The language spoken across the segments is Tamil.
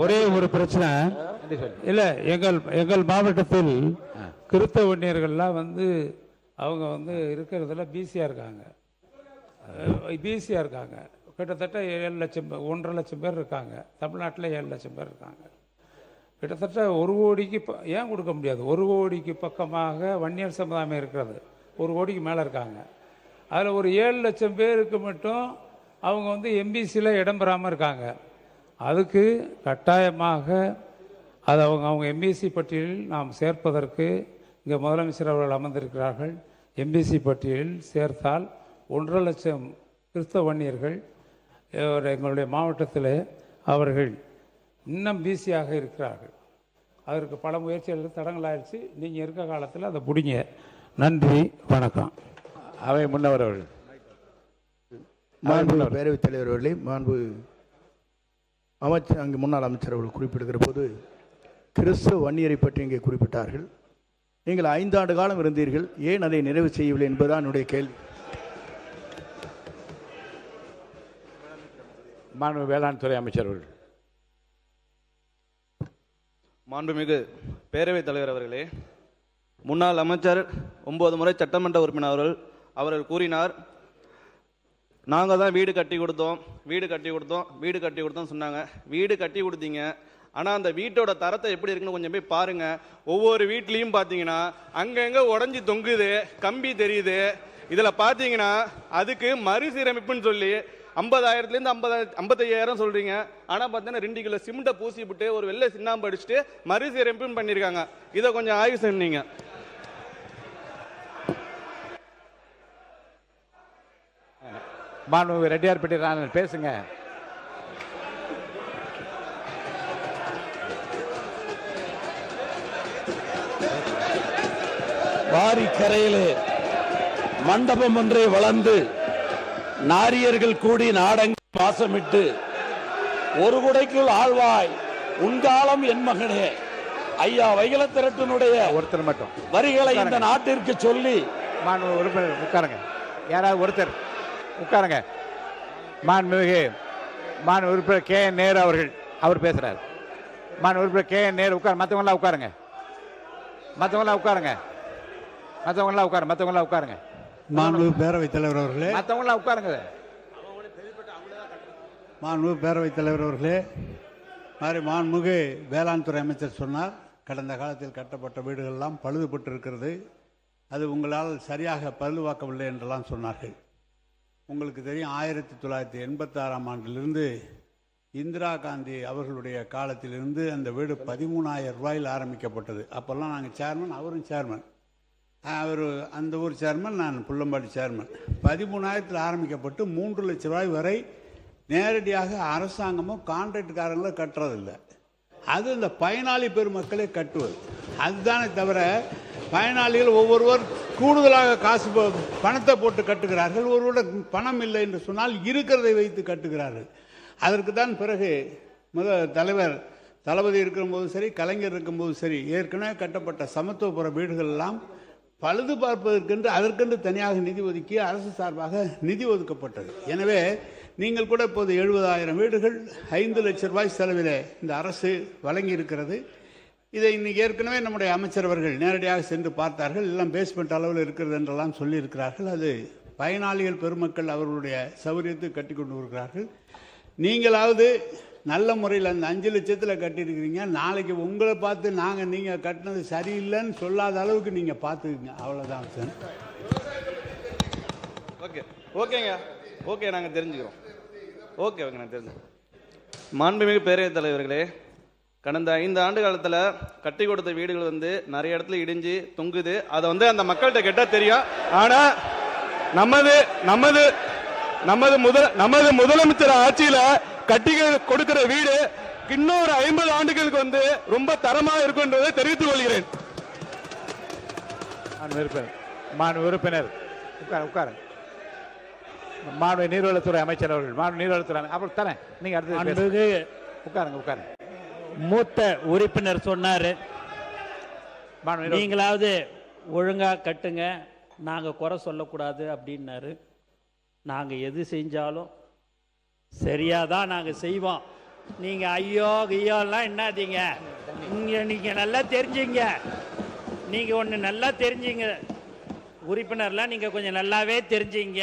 ஒரே ஒரு பிரச்சனை இல்லை, எங்கள் மாவட்டத்தில் கிறிஸ்தவ வன்னியர்கள்லாம் அவங்க இருக்கிறதுல பிசியாக இருக்காங்க. கிட்டத்தட்ட 7 லட்சம் 1.5 லட்சம் பேர் இருக்காங்க. தமிழ்நாட்டில் 7 லட்சம் பேர் இருக்காங்க. கிட்டத்தட்ட 1 கோடிக்கு ஏன் கொடுக்க முடியாது? 1 கோடிக்கு பக்கமாக வன்னியர் சமுதாயம் இருக்கிறது. 1 கோடிக்கு மேலே இருக்காங்க. அதில் ஒரு 7 லட்சம் பேருக்கு மட்டும் அவங்க எம்பிசியில் இடம் பெறாமல் இருக்காங்க. அதுக்கு கட்டாயமாக அது அவங்க எம்பிசி பட்டியலில் நாம் சேர்ப்பதற்கு இங்கே முதலமைச்சர் அவர்கள் அமர்ந்திருக்கிறார்கள். எம்பிசி பட்டியலில் சேர்த்தால் 1.5 லட்சம் கிறிஸ்தவ வன்னியர்கள் எங்களுடைய மாவட்டத்தில் அவர்கள் இன்னும் பிசியாக இருக்கிறார்கள். அதற்கு பல முயற்சிகள் தடங்களாயிடுச்சு. நீங்கள் இருக்க காலத்தில் அதை பிடிங்க. நன்றி, வணக்கம். அவை முன்னவர் அவர்கள். மாண்பு பேரவைத் தலைவர் அவர்களே, மாண்பு அமைச்சர் அங்கு முன்னாள் அமைச்சர் அவர்கள் குறிப்பிடுகிற போது கிறிஸ்தவ வன்னியரை பற்றி இங்கே குறிப்பிட்டார்கள். நீங்கள் 5 ஆண்டு காலம் இருந்தீர்கள், ஏன் அதை நிறைவு செய்யவில்லை என்பதுதான் என்னுடைய கேள்வி. மாண்பு வேளாண் துறை அமைச்சர் அவர்கள். மாண்புமிகு பேரவைத் தலைவர் அவர்களே, முன்னாள் அமைச்சர் 9 முறை சட்டமன்ற உறுப்பினர் அவர்கள் கூறினார், நாங்கள் தான் வீடு கட்டி கொடுத்தோம் சொன்னாங்க. வீடு கட்டி கொடுத்தீங்க, ஆனால் அந்த வீட்டோட தரத்தை எப்படி இருக்குன்னு கொஞ்சம் போய் பாருங்கள். ஒவ்வொரு வீட்லேயும் பார்த்தீங்கன்னா அங்கங்கே உடஞ்சி தொங்குது, கம்பி தெரியுது. இதில் பார்த்தீங்கன்னா அதுக்கு மறுசீரமைப்புன்னு சொல்லி 50,000லேருந்து 55,000 சொல்கிறீங்க. ஆனால் பார்த்தீங்கன்னா 2 கிலோ சிமெண்ட்டை பூசி விட்டு ஒரு வெள்ளை சின்னாம்பு அடிச்சுட்டு மறுசீரமைப்புன்னு பண்ணியிருக்காங்க. இதை கொஞ்சம் ஆய்வு செஞ்சீங்க. மாண்பு ரெட்டியார்பட்டி ராணன் பேசுங்க. வாரிக்கரையிலே மண்டபம் ஒன்றை வளர்ந்து நாரியர்கள் கூடி நாடங்கி வாசமிட்டு ஒரு குடைக்குள் ஆழ்வாய் உன்காலம் என் மகனே ஐயா வைகலத்திரட்டினுடைய ஒருத்தர் மட்டும் வரிகளை இந்த நாட்டிற்கு சொல்லி. மாண்பு உறுப்பினர் உட்காருங்க. யாராவது ஒருத்தர் உட்காருங்க. மாண்புமிகு மாண்பு உறுப்பினர் கே என் நேரு அவர் பேசுறாரு. மாண்பு உறுப்பினர் கே என் நேரு உட்காரு. மற்றவங்களாம் உட்காருங்க. மாண்பு பேரவைத் தலைவர் அவர்களே, மற்றவங்களாம் உட்காருங்க. மாண்பு பேரவைத் தலைவர் அவர்களே, மாண்புமிகு வேளாண் துறை அமைச்சர் சொன்னார், கடந்த காலத்தில் கட்டப்பட்ட வீடுகளெல்லாம் பழுதுபட்டு இருக்கிறது, அது உங்களால் சரியாக பழுதுவாக்கவில்லை என்றெல்லாம் சொன்னார்கள். உங்களுக்கு தெரியும், 1986ஆம் ஆண்டிலிருந்து இந்திரா காந்தி அவர்களுடைய காலத்திலிருந்து அந்த வீடு 13,000 ரூபாயில் ஆரம்பிக்கப்பட்டது. அப்போல்லாம் நாங்கள் சேர்மன், அவரும் சேர்மன், அவர் அந்த ஊர் சேர்மன், நான் புள்ளம்பாடி சேர்மன். 13,000 ஆரம்பிக்கப்பட்டு 3 லட்சம் ரூபாய் வரை நேரடியாக அரசாங்கமும் கான்ட்ராக்டுக்காரங்களோ கட்டுறதில்லை. அது இந்த பயனாளி பெருமக்களே கட்டுவது. அதுதானே தவிர பயனாளிகள் ஒவ்வொருவர் கூடுதலாக காசு பணத்தை போட்டு கட்டுகிறார்கள். ஒருவருடைய பணம் இல்லை என்று சொன்னால் இருக்கிறதை வைத்து கட்டுகிறார்கள். அதற்கு தான் பிறகு தலைவர் தளபதி இருக்கும்போது சரி, கலைஞர் இருக்கும்போது சரி, ஏற்கனவே கட்டப்பட்ட சமத்துவபுர வீடுகள் எல்லாம் பழுது பார்ப்பதற்கென்று அதற்கென்று தனியாக நிதி ஒதுக்கி அரசு சார்பாக நிதி ஒதுக்கப்பட்டது. எனவே நீங்கள் கூட இப்போது 70,000 வீடுகள் 5 லட்சம் ரூபாய் செலவில் இந்த அரசு வழங்கி இருக்கிறது. இதை இன்னைக்கு ஏற்கனவே நம்முடைய அமைச்சர் அவர்கள் நேரடியாக சென்று பார்த்தார்கள். எல்லாம் பேஸ்மெண்ட் அளவில் இருக்கிறது என்றெல்லாம் சொல்லியிருக்கிறார்கள். அது பயனாளிகள் பெருமக்கள் அவர்களுடைய சௌகரியத்துக்கு கட்டி கொண்டு வருகிறார்கள். நீங்களாவது நல்ல முறையில் அந்த 5 லட்சத்தில் கட்டியிருக்கிறீங்க. நாளைக்கு உங்களை பார்த்து நீங்கள் கட்டினது சரியில்லைன்னு சொல்லாத அளவுக்கு நீங்கள் பார்த்துக்குங்க. அவ்வளோதான் சார். ஓகே நாங்கள் தெரிஞ்சுக்கிறோம். நாங்கள் தெரிஞ்சுக்கிறோம். மாண்புமிகு பேரவைத் தலைவர்களே, கடந்த 5 ஆண்டு காலத்தில் கட்டி கொடுத்த வீடுகள் நிறைய இடத்துல இடிஞ்சு தொங்குது. அதை அந்த மக்கள்கிட்ட கேட்டால் தெரியும். ஆனால் நமது முதலமைச்சர் ஆட்சியில் கட்டி கொடுக்கிற வீடு இன்னொரு 50 ஆண்டுகளுக்கு ரொம்ப தரமாக இருக்குன்றதை தெரிவித்துக் கொள்கிறேன். உறுப்பினர் உட்காரு. மாண்பு நீர்வளத்துறை அமைச்சர் அவர்கள். மாண்பு நீர்வளத்துறை அப்புறம் தானே நீங்க அடுத்து உட்காருங்க. மூத்த உறுப்பினர் சொன்னாரு, நீங்களாவது ஒழுங்கா கட்டுங்க, நாங்க குறை சொல்லக்கூடாது அப்படின்னாரு. நாங்க எது செஞ்சாலும் சரியாதான் நாங்க செய்வோம். நீங்கள் ஐயோ ஐயோலாம் என்னாதீங்க. நீங்கள் நல்லா தெரிஞ்சுங்க. நீங்கள் ஒன்று நல்லா தெரிஞ்சுங்க உறுப்பினர்லாம் நீங்கள் கொஞ்சம் நல்லாவே தெரிஞ்சுங்க.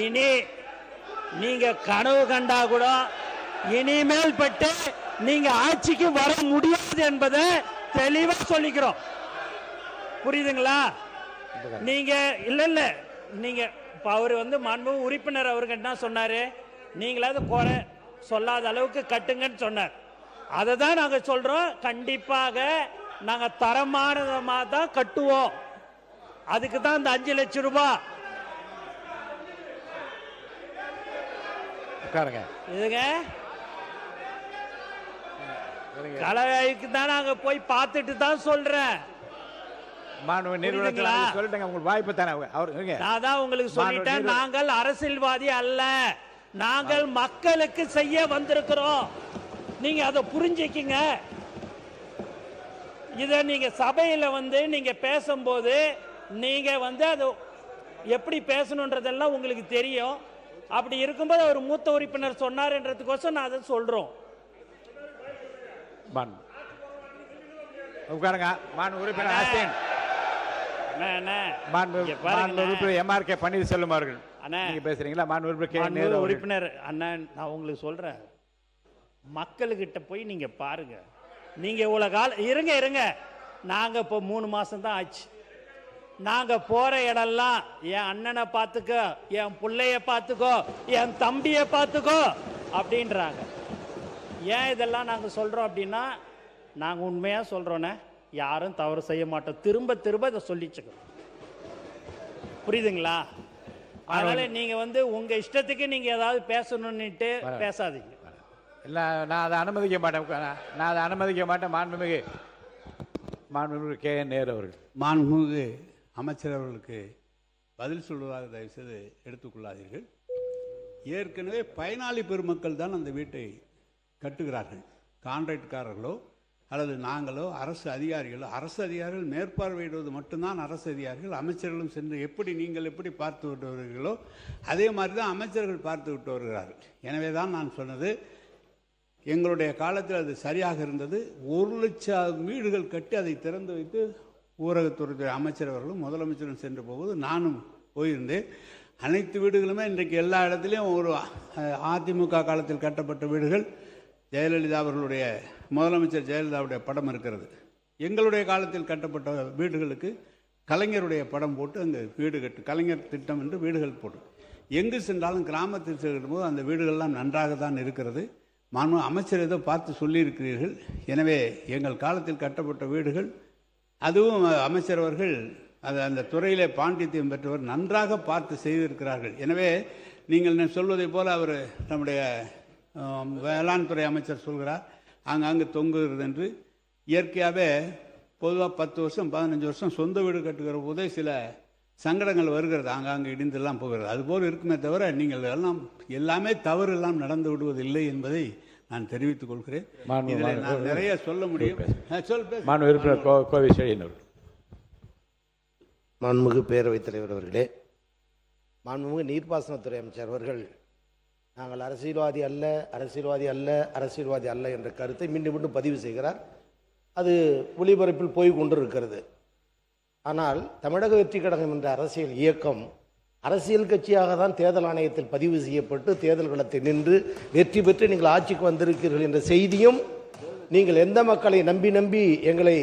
இனி நீங்கள் கனவு கண்டா கூட இனிமேல் பட்டு நீங்கள் ஆட்சிக்கு வர முடியாது என்பதை தெளிவாக சொல்லிக்கிறோம். புரியுதுங்களா? நீங்கள் இல்லை நீங்கள் இப்போ அவர் மாண்பு உறுப்பினர் அவருக்கு என்ன சொன்னார், நீங்களாவது குறை சொல்லாத அளவுக்கு கட்டுங்கன்னு சொன்னார். அதை தான் நாங்கள் சொல்கிறோம். கண்டிப்பாக நாங்கள் தரமானதாக தான் கட்டுவோம். அதுக்கு தான் இந்த 5 லட்சம் ரூபாய். உட்காருங்க. இதுங்க கலவைக்கு தான் நாங்கள் போய் பார்த்துட்டு தான் சொல்கிறேன். மாண்பு நிறுவனத்தில் சொல்லிட்டேங்க, உங்களுக்கு வாய்ப்பு தானே அவர். நான் தான் உங்களுக்கு சொல்லிட்டேன், நாங்கள் அரசியல்வாதி அல்ல, நாங்கள் மக்களுக்கு செய்ய வந்திருக்கிறோம். நீங்க அதை புரிஞ்சுக்கிங்க. இதை நீங்க சபையில நீங்க பேசும்போது நீங்க அது எப்படி பேசணுன்றதெல்லாம் உங்களுக்கு தெரியும். அப்படி இருக்கும்போது அவர் மூத்த உறுப்பினர் சொன்னார்ன்றதுக்கோசம் நான் அதை சொல்றோம். உட்காருங்க. மாண்பு உறுப்பினர் ஆஸ்தின், எம்ஆர்கே பன்னீர்செல்வம் அவர்கள் நீங்க பேசுறீங்களா? மாண்பு உறுப்பினர் அண்ணன், நான் உங்களுக்கு சொல்றேன், மக்கள்கிட்ட போய் நீங்க பாருங்க. நீங்க இவ்வளவு காலம் இருங்க. நாங்க இப்போ 3 மாசம் தான் ஆச்சு. நாங்க போற இடம்லாம் என் அண்ணனை பார்த்துக்கோ, என் பிள்ளைய பார்த்துக்கோ, என் தம்பிய பார்த்துக்கோ அப்படின்றாங்க. ஏன் இதெல்லாம் நாங்க சொல்றோம் அப்படின்னா, நாங்க உண்மையா சொல்றோன்னே, யாரும் தவறு செய்ய மாட்டோம். திரும்ப திரும்ப இதை சொல்லிச்சுக்கணும். புரியுதுங்களா? அதனால நீங்க உங்க இஷ்டத்துக்கு நீங்க ஏதாவது பேசணும்னுட்டு பேசாதீங்க. இல்ல, நான் அதை அனுமதிக்க மாட்டேன். மாண்புமிகு கே நேரு அவர்கள். மாண்புமிகு அமைச்சர் அவர்களுக்கு பதில் சொல்வதாக தயவுசெய்து எடுத்துக்கொள்ளாதீர்கள். ஏற்கனவே பயனாளி பெருமக்கள் தான் அந்த வீட்டை கட்டுகிறார்கள். கான்ட்ராக்ட்காரர்களோ அல்லது நாங்களோ அரசு அதிகாரிகள் மேற்பார்வையிடுவது மட்டும்தான் அரசு அதிகாரிகள். அமைச்சர்களும் சென்று நீங்கள் எப்படி பார்த்து விட்டு வருகிறீர்களோ அதே மாதிரி தான் அமைச்சர்கள் பார்த்து விட்டு வருகிறார்கள். எனவே தான் நான் சொன்னது, எங்களுடைய காலத்தில் அது சரியாக இருந்தது. 1 லட்சம் வீடுகள் கட்டி அதை திறந்து வைத்து ஊரகத்துறை அமைச்சர் அவர்களும் முதலமைச்சரும் சென்று போகும்போது நானும் போயிருந்தேன். அனைத்து வீடுகளுமே இன்றைக்கு எல்லா இடத்துலையும் ஒரு அதிமுக காலத்தில் கட்டப்பட்ட வீடுகள், ஜெயலலிதா அவர்களுடைய முதலமைச்சர் ஜெயலலிதாவுடைய படம் இருக்கிறது. எங்களுடைய காலத்தில் கட்டப்பட்ட வீடுகளுக்கு கலைஞருடைய படம் போட்டு அங்கே வீடு கலைஞர் திட்டம் என்று வீடுகள் போட்டு எங்கு சென்றாலும் கிராமத்தில் செல்லும் போது அந்த வீடுகள்லாம் நன்றாக தான் இருக்கிறது. மாண்பு அமைச்சர் ஏதோ பார்த்து சொல்லியிருக்கிறீர்கள். எனவே எங்கள் காலத்தில் கட்டப்பட்ட வீடுகள், அதுவும் அமைச்சர் அவர்கள் அந்த துறையிலே பாண்டித்தியம் பெற்றவர், நன்றாக பார்த்து செய்திருக்கிறார்கள். எனவே நீங்கள் சொல்வதை போல் அவர் நம்முடைய வேளாண் துறை அமைச்சர் சொல்கிறார் ஆங்காங்கு தொங்குகிறது என்று. இயற்கையாகவே பொதுவாக 10 வருஷம் 15 வருஷம் சொந்த வீடு கட்டுகிற போதே சில சங்கடங்கள் வருகிறது, ஆங்காங்கு இடிந்தெல்லாம் போகிறது. அதுபோல் இருக்குமே தவிர நீங்கள் எல்லாமே தவறு எல்லாம் நடந்து விடுவதில்லை என்பதை நான் தெரிவித்துக் கொள்கிறேன். நான் நிறைய சொல்ல முடியும். மாண்புமிகு பேரவைத் தலைவர் அவர்களே, மாண்புமிகு நீர்ப்பாசனத்துறை அமைச்சர் அவர்கள் நாங்கள் அரசியல்வாதி அல்ல என்ற கருத்தை மீண்டும் மீண்டும் பதிவு செய்கிறார். அது ஒளிபரப்பில் போய் கொண்டிருக்கிறது. ஆனால் தமிழக வெற்றி கழகம் என்ற அரசியல் இயக்கம் அரசியல் கட்சியாக தான் தேர்தல் ஆணையத்தில் பதிவு செய்யப்பட்டு தேர்தல் களத்தில் நின்று வெற்றி பெற்று நீங்கள் ஆட்சிக்கு வந்திருக்கிறீர்கள் என்ற செய்தியும், நீங்கள் எந்த மக்களை நம்பி எங்களை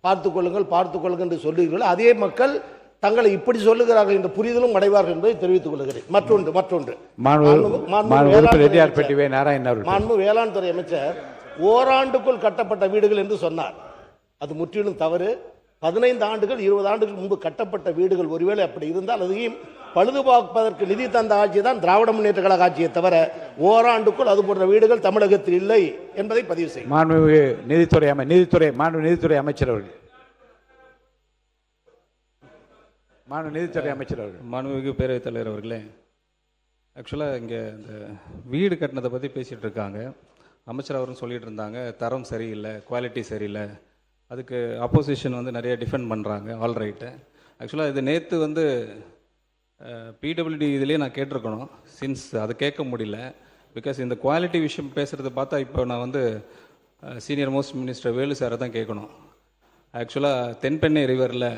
பார்த்துக் கொள்ளுங்கள் என்று சொல்லுகிறீர்கள், அதே மக்கள் தங்களை இப்படி சொல்லுகிறார்கள் என்ற புரிதலும் அடைவார்கள் என்பதை தெரிவித்துக் கொள்கிறேன். மற்றொன்று மாண்பு வேளாண் துறை அமைச்சர் ஓராண்டுக்குள் கட்டப்பட்ட வீடுகள் என்று சொன்னார். அது முற்றிலும் தவறு. 15 ஆண்டுகள் 20 ஆண்டுகள் முன்பு கட்டப்பட்ட வீடுகள் ஒருவேளை அப்படி இருந்தால் அதையும் பழுதுபார்ப்பதற்கு நிதி தந்த ஆட்சி தான் திராவிட முன்னேற்ற கழக ஆட்சியை தவிர ஓராண்டுக்குள் அது போன்ற வீடுகள் தமிழகத்தில் இல்லை என்பதை பதிவு செய்யும். மாண்புமிகு நீதித்துறை அமைச்சர் அவர்கள். மாண்புமிகு பேரவைத் தலைவர் அவர்களே, ஆக்சுவலாக இங்கே இந்த வீடு கட்டினதை பற்றி பேசிகிட்டு இருக்காங்க. அமைச்சர் அவரும் சொல்லிகிட்டு இருந்தாங்க, தரம் சரியில்லை, குவாலிட்டி சரியில்லை, அதுக்கு அப்போசிஷன் நிறைய டிஃபெண்ட் பண்ணுறாங்க. All right. ஆக்சுவலாக இது நேற்று பிடபிள்யூடி இதுலேயே நான் கேட்டிருக்கணும். சின்ஸ் அதை கேட்க முடியல. பிகாஸ் இந்த குவாலிட்டி விஷயம் பேசுகிறத பார்த்தா இப்போ நான் வந்து சீனியர் மோஸ்ட் மினிஸ்டர் வேலு சாரை தான் கேட்கணும். ஆக்சுவலாக தென்பெண்ணை ரிவரில்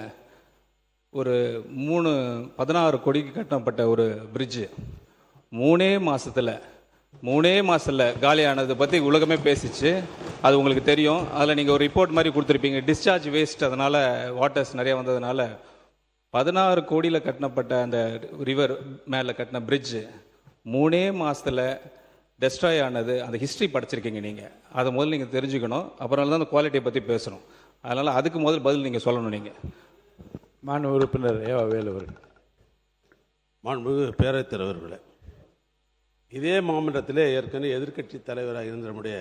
ஒரு 16 கோடிக்கு கட்டப்பட்ட ஒரு பிரிட்ஜு 3 மாதத்தில் காலியானதை பற்றி உலகமே பேசிச்சு. அது உங்களுக்கு தெரியும். அதில் நீங்கள் ஒரு ரிப்போர்ட் மாதிரி கொடுத்துருப்பீங்க, டிஸ்சார்ஜ் வேஸ்ட், அதனால் வாட்டர்ஸ் நிறையா வந்ததுனால 16 கோடியில் கட்டப்பட்ட அந்த ரிவர் மேலே கட்டின பிரிட்ஜு 3 மாதத்தில் டெஸ்ட்ராய் ஆனது. அந்த ஹிஸ்ட்ரி படிச்சிருக்கீங்க நீங்கள், அதை முதல்ல நீங்கள் தெரிஞ்சுக்கணும். அப்புறம் தான் அந்த குவாலிட்டியை பற்றி பேசணும். அதனால் அதுக்கு முதல் பதில் நீங்கள் சொல்லணும். நீங்கள் மாண்பு உறுப்பினர் ஏவா வேலு அவர்கள். மாண்புமிகு பேரவைத் தலைவர்களே, இதே மாமன்றத்திலே ஏற்கனவே எதிர்க்கட்சி தலைவராக இருந்த நம்முடைய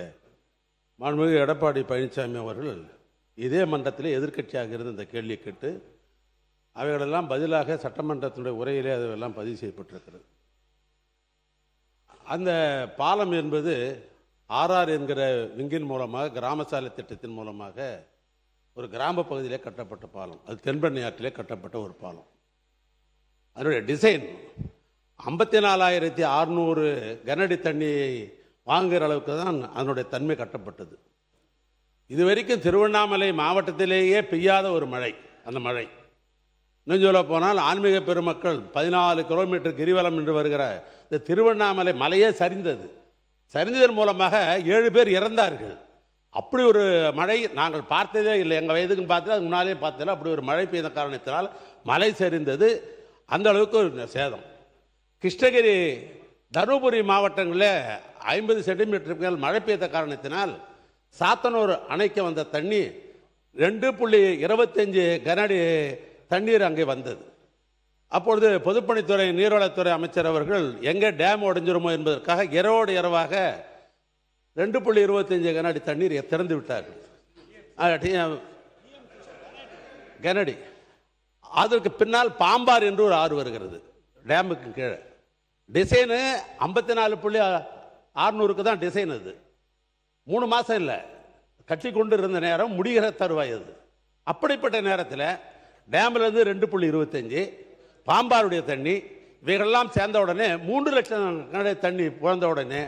மாண்புமிகு எடப்பாடி பழனிசாமி அவர்கள் இதே மன்றத்திலே எதிர்க்கட்சியாக இருந்த இந்த கேள்வியை கேட்டு அவைகளெல்லாம் பதிலாக சட்டமன்றத்தினுடைய உரையிலே அதெல்லாம் பதிவு செய்யப்பட்டிருக்கிறது. அந்த பாலம் என்பது ஆர்ஆர் என்கிற விங்கின் மூலமாக கிராம சாலை திட்டத்தின் மூலமாக ஒரு கிராம பகுதியிலே கட்டப்பட்ட பாலம். அது தென்பெண்ணை ஆற்றிலே கட்டப்பட்ட ஒரு பாலம். அதனுடைய டிசைன் 54,600 கனஅடி தண்ணியை வாங்குகிற அளவுக்கு தான் அதனுடைய தன்மை கட்டப்பட்டது. இதுவரைக்கும் திருவண்ணாமலை மாவட்டத்திலேயே பெய்யாத ஒரு மழை. அந்த மழை இன்னும் சொல்ல போனால் ஆன்மீக பெருமக்கள் 14 கிலோமீட்டர் கிரிவலம் என்று வருகிற இந்த திருவண்ணாமலை மலையே சரிந்தது. சரிந்ததன் மூலமாக 7 பேர் இறந்தார்கள். அப்படி ஒரு மழை நாங்கள் பார்த்ததே இல்லை. எங்கள் வயதுக்கு பார்த்தது, அது முன்னாலே பார்த்ததில்லை. அப்படி ஒரு மழை பெய்த காரணத்தினால் மலை சரிந்தது. அந்த அளவுக்கு ஒரு சேதம். கிருஷ்ணகிரி, தருமபுரி மாவட்டங்களில் 50 சென்டிமீட்டருக்கு மேல் மழை பெய்த காரணத்தினால் சாத்தனூர் அணைக்கு வந்த தண்ணி 2.25 கனஅடி தண்ணீர் அங்கே வந்தது. அப்பொழுது பொதுப்பணித்துறை நீர்வளத்துறை அமைச்சர் அவர்கள் எங்கே டேம் உடைஞ்சிருமோ என்பதற்காக இரவோடு இரவாக 2.25 கனஅடி தண்ணீர் திறந்து விட்டார்கள். கனஅடி. அதற்கு பின்னால் பாம்பார் என்று ஒரு ஆறு வருகிறது டேமுக்கு கீழே. டிசைனு 54.600 தான் டிசைன். அது 3 மாதம் இல்லை, கட்டி கொண்டு இருந்த நேரம் முடிகிற தருவாய் அது. அப்படிப்பட்ட நேரத்தில் டேம்லேருந்து 2.25 பாம்பாருடைய தண்ணி இவைகளெல்லாம் சேர்ந்த உடனே 3 லட்சம் கனஅடி தண்ணி புழந்த உடனே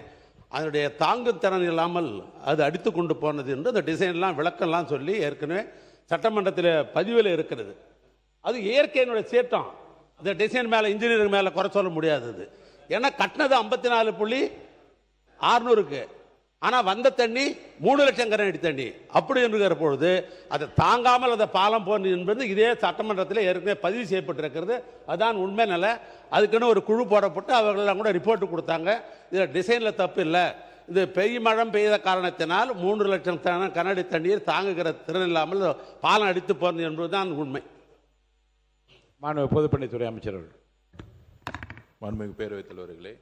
அதனுடைய தாங்கும் திறன் இல்லாமல் அது அடித்து கொண்டு போனது என்று அந்த டிசைன்லாம் விளக்கம்லாம் சொல்லி ஏற்கனவே சட்டமன்றத்தில் பதிவில் இருக்கிறது. அது இயற்கையினுடைய சேட்டம். அந்த டிசைன் மேலே இன்ஜினியரிங் மேலே குறை சொல்ல முடியாதது. ஏன்னா கட்டினது 54.600, ஆனால் வந்த தண்ணி 3 லட்சம் கனஅடி தண்ணி. அப்படி என்கிற பொழுது அதை தாங்காமல் அந்த பாலம் போன்று என்பது இதே சட்டமன்றத்தில் ஏற்கனவே பதிவு செய்யப்பட்டிருக்கிறது. அதுதான் உண்மை நிலை. அதுக்குன்னு ஒரு குழு போடப்பட்டு அவர்களெல்லாம் கூட ரிப்போர்ட் கொடுத்தாங்க. இதில் டிசைனில் தப்பு இல்லை, இது மழை பெய்த காரணத்தினால் 3 லட்சம் கனஅடி தண்ணீர் தாங்குகிற திறன் இல்லாமல் பாலம் அடித்து போனது என்பது தான் உண்மை. மாண்பு பொதுப்பணித்துறை அமைச்சர் அவர்கள். மாண்புமிகு பேரவைத் தலைவர்களே,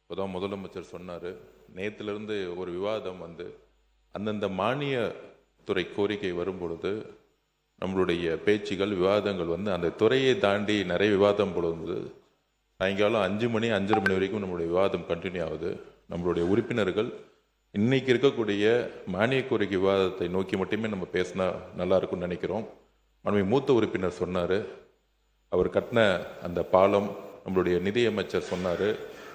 இப்போதான் முதலமைச்சர் சொன்னார், நேற்றிலிருந்து ஒரு விவாதம் வந்து அந்தந்த மானிய துறை கோரிக்கை வரும் பொழுது நம்மளுடைய பேச்சுகள் விவாதங்கள் வந்து அந்த துறையை தாண்டி நிறைய விவாதம் பொழுது சாயங்காலம் 5 மணி 5:30 மணி வரைக்கும் நம்மளுடைய விவாதம் கண்டினியூ ஆகுது. நம்மளுடைய உறுப்பினர்கள் இன்னைக்கு இருக்கக்கூடிய மானிய கோரிக்கை விவாதத்தை நோக்கி மட்டுமே நம்ம பேசினா நல்லா இருக்கும்னு நினைக்கிறோம். மாண்புமிகு மூத்த உறுப்பினர் சொன்னார், அவர் கட்டின அந்த பாலம் நம்மளுடைய நிதியமைச்சர் சொன்னார்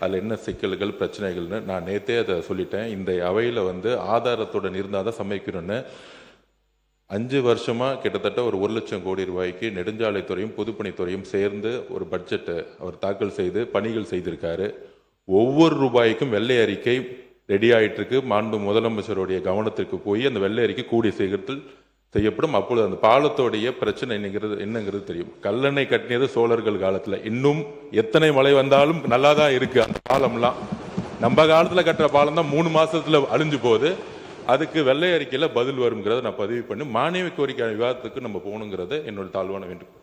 அதில் என்ன சிக்கல்கள் பிரச்சனைகள்னு. நான் நேற்றே அதை சொல்லிட்டேன். இந்த அவையில் வந்து ஆதாரத்துடன் இருந்தால் தான் சமைக்கணும்னு 5 வருஷமாக கிட்டத்தட்ட ஒரு 1 லட்சம் கோடி ரூபாய்க்கு நெடுஞ்சாலைத்துறையும் பொதுப்பணித்துறையும் சேர்ந்து ஒரு பட்ஜெட்டை அவர் தாக்கல் செய்து பணிகள் செய்திருக்காரு. ஒவ்வொரு ரூபாய்க்கும் வெள்ளை அறிக்கை ரெடி ஆகிட்டு இருக்கு. மாண்பு முதலமைச்சருடைய கவனத்திற்கு போய் அந்த வெள்ளை அறிக்கை கூடிய சீக்கிரத்தில் செய்யப்படும். அப்பொழுது அந்த பாலத்தோடைய பிரச்சனை என்னங்கிறது தெரியும். கல்லணை கட்டினது சோழர்கள் காலத்தில், இன்னும் எத்தனை மழை வந்தாலும் நல்லா தான் இருக்கு அந்த பாலம்லாம். நம்ம காலத்தில் கட்டுற பாலம் தான் 3 மாசத்துல அழிஞ்சு போகுது. அதுக்கு வெள்ளை அறிக்கையில் பதில் வருங்கிறத நான் பதிவு பண்ணி மானிய கோரிக்கை விவாதத்துக்கு நம்ம போகணுங்கிறது என்னோட தாழ்வான வேண்டுகோள்.